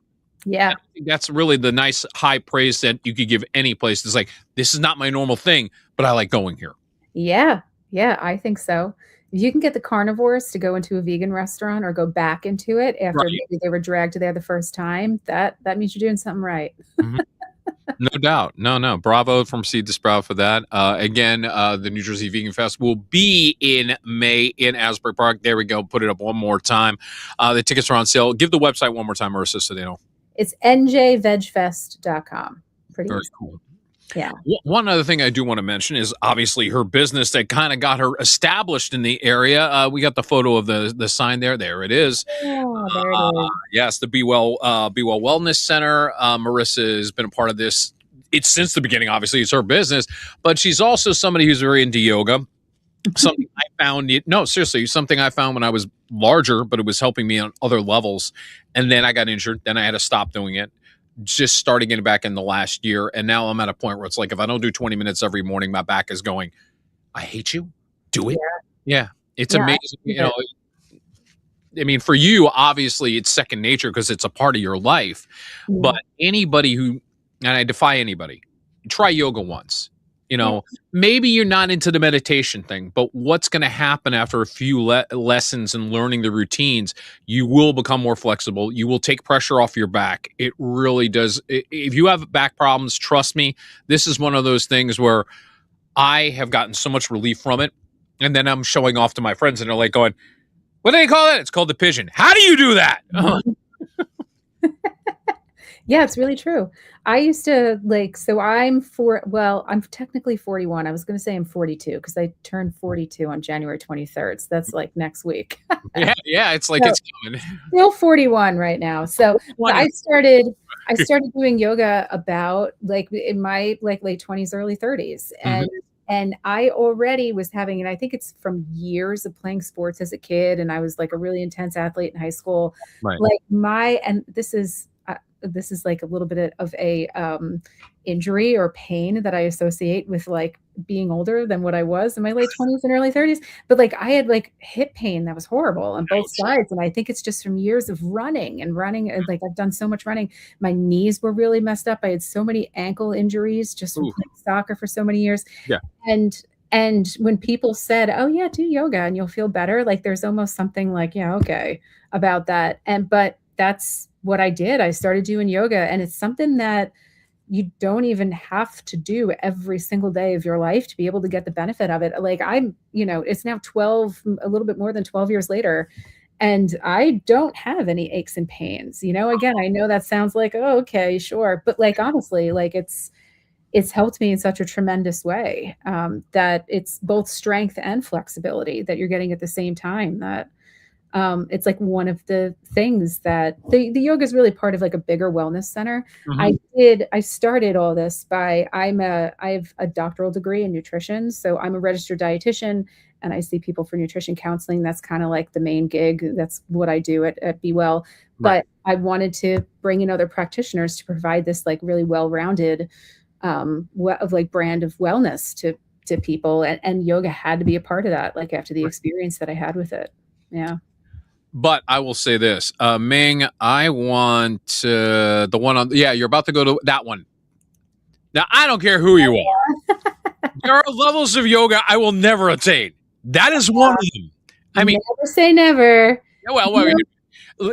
Yeah. And I think that's really the nice high praise that you could give any place. It's like, this is not my normal thing, but I like going here. Yeah. Yeah, I think so. If you can get the carnivores to go into a vegan restaurant or go back into it after Right. maybe they were dragged there the first time, that means you're doing something right. Mhm. No doubt. No. Bravo from Seed to Sprout for that. Again, the New Jersey Vegan Fest will be in May in Asbury Park. There we go. Put it up one more time. The tickets are on sale. Give the website one more time, Marissa, so they know. It's njvegfest.com. Pretty Very easy. cool. Yeah. One other thing I do want to mention is obviously her business that kind of got her established in the area. We got the photo of the sign there. There it is. Yeah, there it is. Yes, the Be Well Wellness Center. Marissa has been a part of this. It's since the beginning. Obviously, it's her business, but she's also somebody who's very into yoga. Something I found it. No, seriously, something I found when I was larger, but it was helping me on other levels. And then I got injured. Then I had to stop doing it. Just starting it back in the last year, and now I'm at a point where it's like, if I don't do 20 minutes every morning, my back is going, I hate you. Do it. Yeah, it's Yeah, I amazing. believe You know, I mean, for you, obviously, it's second nature because it's a part of your life. Yeah. But anybody who, and I defy anybody, try yoga once. You know, maybe you're not into the meditation thing, but what's going to happen after a few lessons and learning the routines? You will become more flexible. You will take pressure off your back. It really does. If you have back problems, trust me, this is one of those things where I have gotten so much relief from it. And then I'm showing off to my friends and they're like going, what do they call that? It's called the pigeon. How do you do that? Yeah, it's really true. I used to like, so I'm technically 41. I was going to say I'm 42 because I turned 42 on January 23rd. So that's like next week. Yeah, it's like So, it's coming. still 41 right now. So I started doing yoga about like in my like late 20s, early 30s. And I already was having, and I think it's from years of playing sports as a kid. And I was like a really intense athlete in high school. Right. Like and this is, this is like a little bit of a injury or pain that I associate with like being older than what I was in my late 20s and early 30s. But like I had like hip pain that was horrible on both sides. And I think it's just from years of running. And like I've done so much running. My knees were really messed up. I had so many ankle injuries just from playing soccer for so many years. Yeah. And when people said, oh yeah, do yoga and you'll feel better, like there's almost something like, yeah, okay, about that. But that's what I did. I started doing yoga, and it's something that you don't even have to do every single day of your life to be able to get the benefit of it. Like it's now a little bit more than 12 years later, and I don't have any aches and pains. Again, I know that sounds like, oh, okay, sure. But like, honestly, like it's helped me in such a tremendous way, that it's both strength and flexibility that you're getting at the same time. That it's like one of the things that the yoga is really part of like a bigger wellness center. I started all this by, I have a doctoral degree in nutrition. So I'm a registered dietitian, and I see people for nutrition counseling. That's kind of like the main gig. That's what I do at Be Well. Right. But I wanted to bring in other practitioners to provide this like really well-rounded brand of wellness to people. And yoga had to be a part of that, like after the experience that I had with it. Yeah. But I will say this, Ming, I want the one on, you're about to go to that one. Now, I don't care who you are. There are levels of yoga I will never attain. That is one of them. I mean, never say never. Well,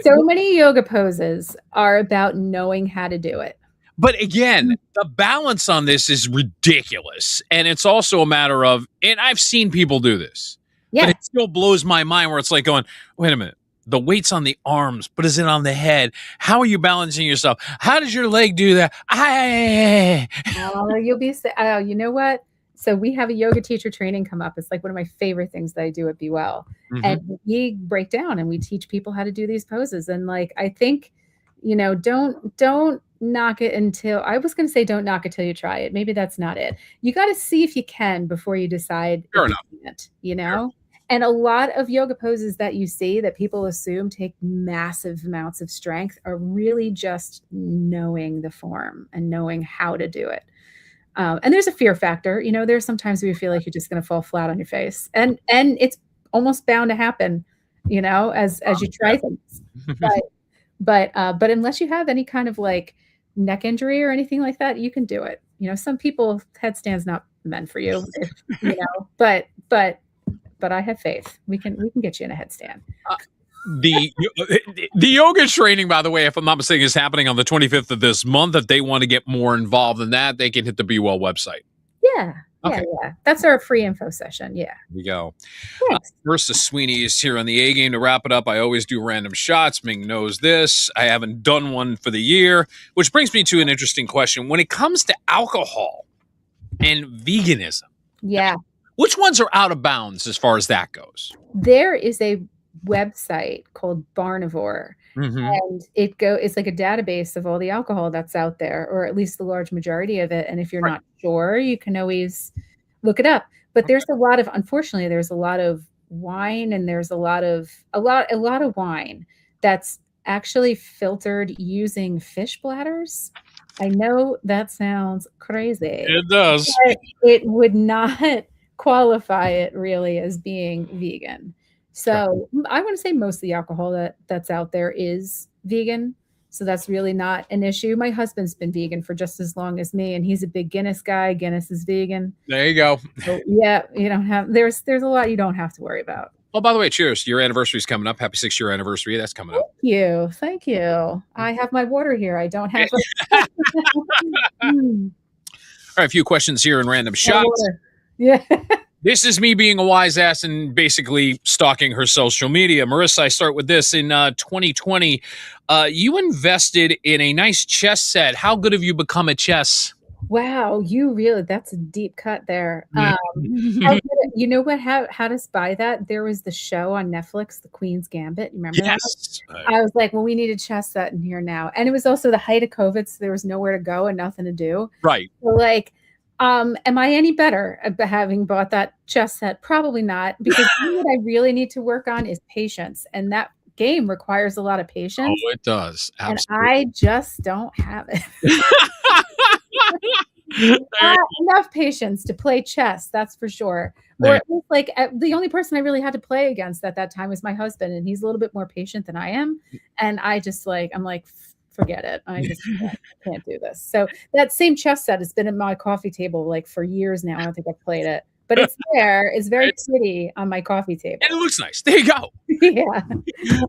so many yoga poses are about knowing how to do it. But again, the balance on this is ridiculous. And it's also a matter of, and I've seen people do this, but it still blows my mind where it's like going, wait a minute. The weight's on the arms, but is it on the head? How are you balancing yourself? How does your leg do that? You'll be, you know what? So we have a yoga teacher training come up. It's like one of my favorite things that I do at Be Well. And we break down and we teach people how to do these poses. And like, I think, don't knock it until, I was going to say, don't knock it till you try it. Maybe that's not it. You got to see if you can before you decide. Fair enough. Sure. And a lot of yoga poses that you see that people assume take massive amounts of strength are really just knowing the form and knowing how to do it. And there's a fear factor. There's sometimes where you feel like you're just going to fall flat on your face, and it's almost bound to happen, as you try things. But unless you have any kind of like neck injury or anything like that, you can do it. Some people, headstand's not meant for you, but I have faith. We can get you in a headstand. The yoga training, by the way, if I'm not mistaken, is happening on the 25th of this month. If they want to get more involved in that, they can hit the Be Well website. Yeah. Okay. Yeah. That's our free info session. Yeah. Here we go. Marisa Sweeney is here on the A Game. To wrap it up, I always do random shots. Ming knows this. I haven't done one for the year, which brings me to an interesting question. When it comes to alcohol and veganism, which ones are out of bounds as far as that goes? There is a website called Barnivore, and it's like a database of all the alcohol that's out there, or at least the large majority of it. And if you're not sure, you can always look it up. But there's unfortunately, there's a lot of wine, and there's a lot of wine that's actually filtered using fish bladders. I know that sounds crazy. It does. But it would not qualify it really as being vegan. So I want to say most of the alcohol that's out there is vegan. So that's really not an issue. My husband's been vegan for just as long as me, and he's a big Guinness guy. Guinness is vegan. There you go. So, you don't have, there's a lot you don't have to worry about. Oh, by the way, cheers. Your anniversary is coming up. Happy 6-year anniversary. That's coming up. Thank you. I have my water here. I don't have All right, a few questions here in random shots. Yeah. This is me being a wise ass and basically stalking her social media. Marisa, I start with this. In 2020, you invested in a nice chess set. How good have you become at chess? Wow, that's a deep cut there. You know what? How to spy that? There was the show on Netflix, The Queen's Gambit. You remember that? I was like, well, we need a chess set in here now. And it was also the height of COVID, so there was nowhere to go and nothing to do. Right. So like, am I any better at having bought that chess set? Probably not, because what I really need to work on is patience. And that game requires a lot of Oh, patience. it does. And Absolutely. I just don't have it. Not enough patience to play chess, that's for sure. Or at least, like, the only person I really had to play against at that time was my husband, and he's a little bit more patient than I am. And I just like, I'm like, forget it. I just can't do this. So that same chess set has been at my coffee table like for years now. I don't think I've played it, but it's there. It's very pretty on my coffee table. And it looks nice. There you go. Yeah.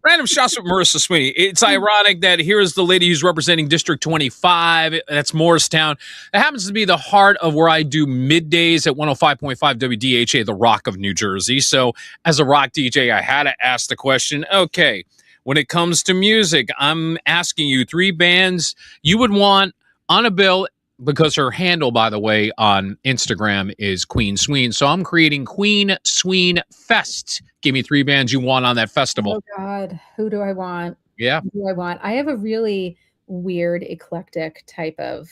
Random Shots with Marisa Sweeney. It's ironic that here's the lady who's representing District 25. That's Morristown. It happens to be the heart of where I do middays at 105.5 WDHA, the Rock of New Jersey. So as a rock DJ, I had to ask the question, okay, when it comes to music, I'm asking you 3 bands you would want on a bill, because her handle, by the way, on Instagram is Queen Sweeen. So I'm creating Queen Sweeen Fest. Give me 3 bands you want on that festival. Oh God, who do I want? Yeah. Who do I want? I have a really weird, eclectic type of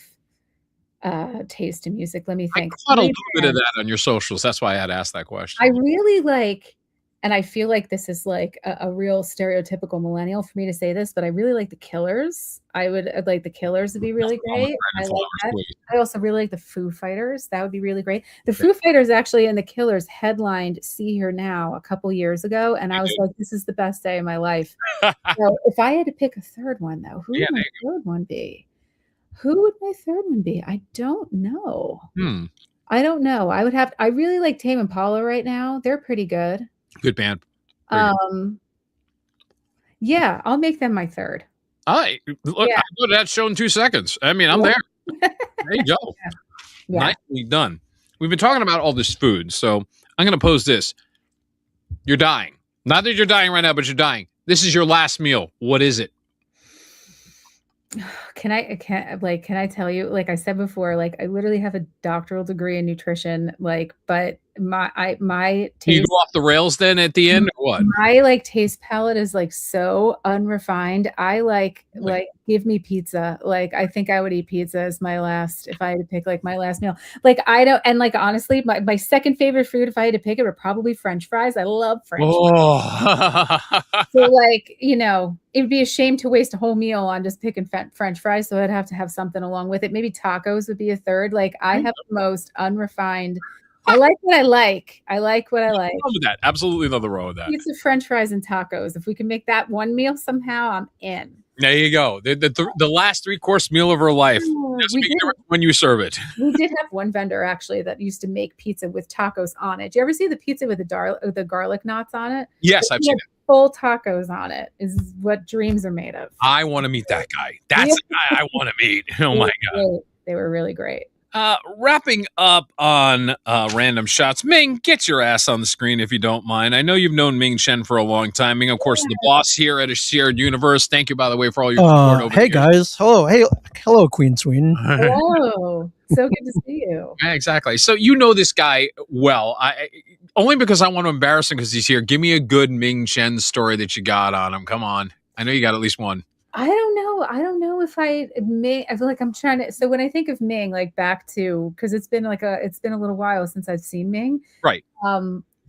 taste in music. Let me think. I caught a little bit of that on your socials. That's why I had asked that question. I really like, and I feel like this is like a real stereotypical millennial for me to say this, but I really like the Killers. I would like the Killers would be really great. I like that. I also really like the Foo Fighters. That would be really great. The Foo Fighters actually and the Killers headlined See Here Now a couple years ago, and I was like, this is the best day of my life. So if I had to pick a third one, though, who would my third one be? Who would my third one be? I don't know. I don't know. I really like Tame Impala right now. They're pretty good. Good band. Yeah, I'll make them my third. All right. Look, I go to that show in 2 seconds. I mean, I'm there. There you go. Yeah. Nicely done. We've been talking about all this food, so I'm going to pose this. You're dying. Not that you're dying right now, but you're dying. This is your last meal. What is it? Can I tell you, like I said before, like I literally have a doctoral degree in nutrition, like, but my taste, you go off the rails then at the end, or what? My like taste palette is like so unrefined. I like give me pizza. Like I think I would eat pizza as my last, if I had to pick like my last meal. Like I don't, and like honestly, my second favorite food, if I had to pick it, would probably French fries. I love French fries. So like, you know, it'd be a shame to waste a whole meal on just picking French fries. So I'd have to have something along with it. Maybe tacos would be a third. Like I have the most unrefined. I like what I like. I like what I like. Nothing wrong with that. Absolutely nothing wrong with that. Pizza, French fries, and tacos. If we can make that one meal somehow, I'm in. There you go. The last 3-course meal of her life. Just when you serve it. We did have one vendor actually that used to make pizza with tacos on it. Do you ever see the pizza with the garlic knots on it? Yes, I've seen it. Full tacos on it is what dreams are made of. I want to meet that guy. That's the guy I want to meet. Oh my God. They were really great. Wrapping up on Random Shots, Ming, get your ass on the screen if you don't mind. I know you've known Ming Chen for a long time. Ming, of course, the boss here at A Shared Universe. Thank you, by the way, for all your support over Hey, guys. Hello. Hello, Queen Sweeen. Hello. So good to see you. Yeah, exactly. So you know this guy well. Only because I want to embarrass him because he's here. Give me a good Ming Chen story that you got on him. Come on. I know you got at least one. I don't know if I feel like I'm trying to. So when I think of Ming, like back to, because it's been a little while since I've seen Ming. Right.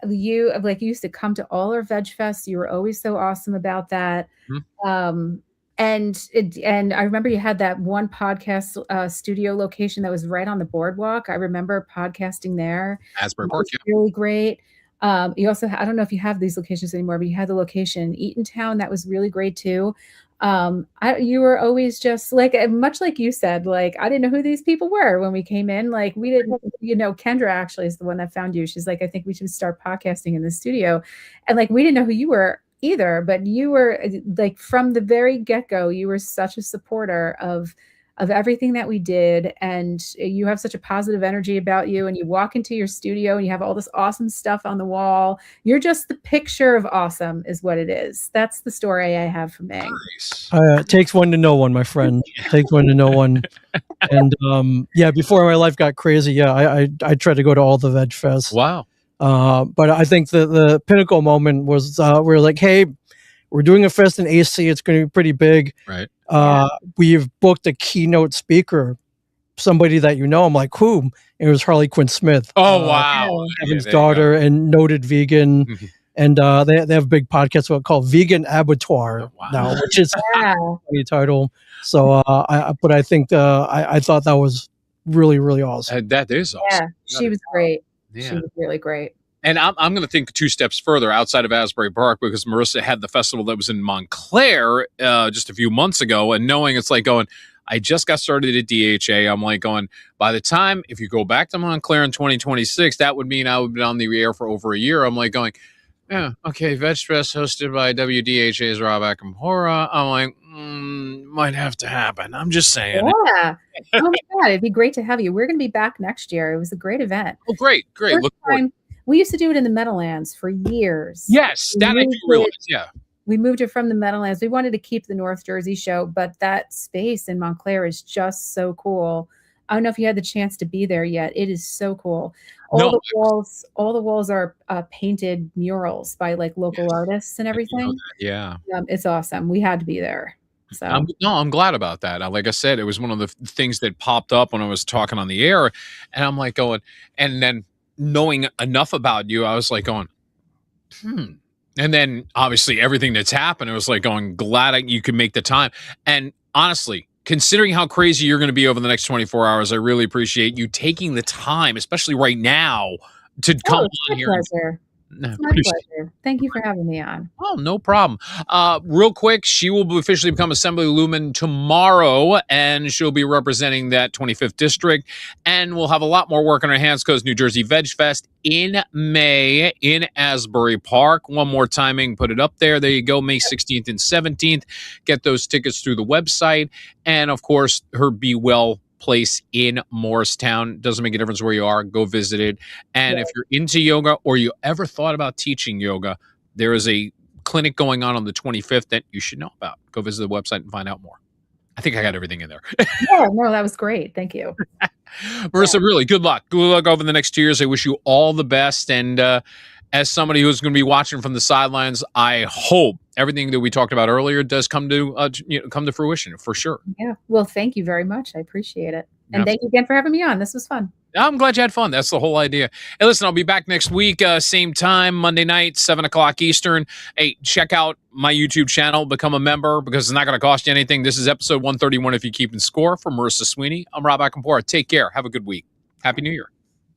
You used to come to all our veg fests. You were always so awesome about that. Mm-hmm. And I remember you had that one podcast studio location that was right on the boardwalk. I remember podcasting there. Asbury Park, really great. You also, I don't know if you have these locations anymore, but you had the location in Eatontown that was really great too. You were always just like, much like you said, like, I didn't know who these people were when we came in. Like we didn't, Kendra actually is the one that found you. She's like, I think we should start podcasting in the studio. And like, we didn't know who you were either, but you were like, from the very get-go, you were such a supporter of everything that we did. And you have such a positive energy about you, and you walk into your studio and you have all this awesome stuff on the wall. You're just the picture of awesome is what it is. That's the story I have for Ming. Nice. It takes one to know one, my friend. It takes one to know one. And before my life got crazy, I tried to go to all the veg fests. Wow. But I think the pinnacle moment was we're like, hey, we're doing a fest in AC. It's going to be pretty big. Right. We've booked a keynote speaker, somebody that you know. I'm like, who? It was Harley Quinn Smith. Oh, wow. Kevin's daughter and noted vegan. and they have a big podcast called Vegan Abattoir now, which is a funny title. So I think I thought that was really, really awesome. That is awesome. Yeah, she was great. Yeah. She was really great. And I'm going to think 2 steps further outside of Asbury Park, because Marissa had the festival that was in Montclair just a few months ago, and knowing it's like going, I just got started at DHA. I'm like going, by the time, if you go back to Montclair in 2026, that would mean I would be on the air for over a year. I'm like going, yeah, okay, Veg Fest hosted by WDHA's Rob Acampora. I'm like, might have to happen. I'm just saying. Yeah. Oh my God, it'd be great to have you. We're going to be back next year. It was a great event. Oh, great. Look forward. We used to do it in the Meadowlands for years. Yes, that I do realize, yeah. We moved it from the Meadowlands. We wanted to keep the North Jersey show, but that space in Montclair is just so cool. I don't know if you had the chance to be there yet. It is so cool. All the walls are painted murals by like local artists and everything. Yeah. It's awesome. We had to be there. So I'm glad about that. Like I said, it was one of the things that popped up when I was talking on the air, and I'm like going, and then knowing enough about you, I was like going, and then obviously everything that's happened, it was like going, glad you could make the time. And honestly, considering how crazy you're going to be over the next 24 hours, I really appreciate you taking the time, especially right now, to come on here. Pleasure. It's my pleasure. Thank you for having me on. Oh, no problem. Real quick, she will officially become Assemblywoman tomorrow, and she'll be representing that 25th district. And we'll have a lot more work on our hands because New Jersey Veg Fest in May in Asbury Park. One more timing, put it up there. There you go, May 16th and 17th. Get those tickets through the website. And, of course, her Be Well place in Morristown. Doesn't make a difference where you are. Go visit it. And if you're into yoga or you ever thought about teaching yoga, there is a clinic going on the 25th that you should know about. Go visit the website and find out more. I think I got everything in there. Yeah, no, that was great. Thank you. Marissa, really, good luck. Good luck over the next 2 years. I wish you all the best. And as somebody who's going to be watching from the sidelines, I hope everything that we talked about earlier does come to fruition for sure. Yeah. Well, thank you very much. I appreciate it. And thank you again for having me on. This was fun. I'm glad you had fun. That's the whole idea. Hey, listen, I'll be back next week, same time, Monday night, 7:00 Eastern. Hey, check out my YouTube channel, become a member, because it's not going to cost you anything. This is episode 131 if you're keeping score. For Marisa Sweeney, I'm Rob Acampora. Take care. Have a good week. Happy New Year.